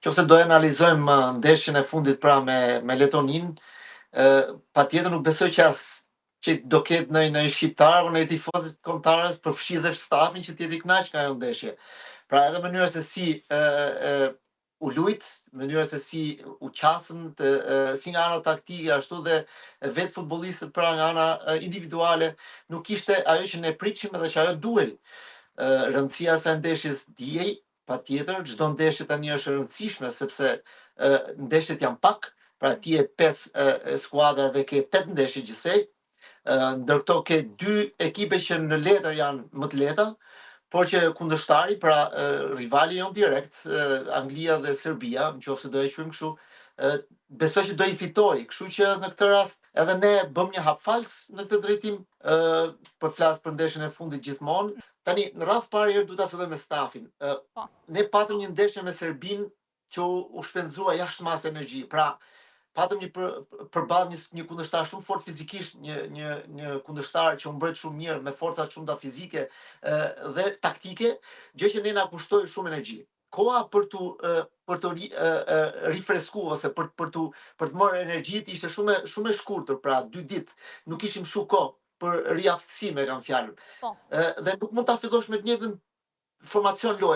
Qofse do e analizojmë ndeshjen e fundit pra me Letonin, patjetër nuk besoj që do ketë në shqiptar apo në tifozët kombëtarës përfshi dhe stafin që t'jeti kënaq nga ajo ndeshje. Pra edhe mënyra se si u lut, mënyra se si u qasën, si nga ana taktike ashtu dhe vetë futbollistët pra nga ana individuale, nuk ishte ajo që ne pritshim edhe që ajo duhej. Rëndësia e ndeshjes diej, patjetër, çdo ndeshje tani është e rëndësishme sepse ndeshjet janë pak, pra ti e 5 skuadra dhe ke 8 ndeshje gjithsej, ndërto ke 2 ekipe që në letër janë më të lehta, por që kundërshtari, pra rivali jon direkt, Anglia dhe Serbia, nëse do e quajmë kështu, besoj që do i fitoj, kështu që në këtë rast edhe ne bëm një hap fals në këtë drejtim, për flas për ndeshjen e fundit gjithmonë. Tani në radh parë herë duhet ta filloj me stafin. Ne patëm një ndeshje me Serbin që u shpenzua jashtë masë energji. Pra patëm një përballë një kundërshtar shumë fort fizikisht, një kundërshtar që u mbret shumë mirë me forca shumë fizike dhe taktike, gjë që ne na kushtoi shumë energji. Koha për të rifreskuar ose për të marrë energji ishte shumë e shkurtër, pra 2 ditë. Nuk kishim shumë kohë për riaftësim, e kam fjalën. Dhe nuk mund ta fillosh me të njëjtën formacion lojë.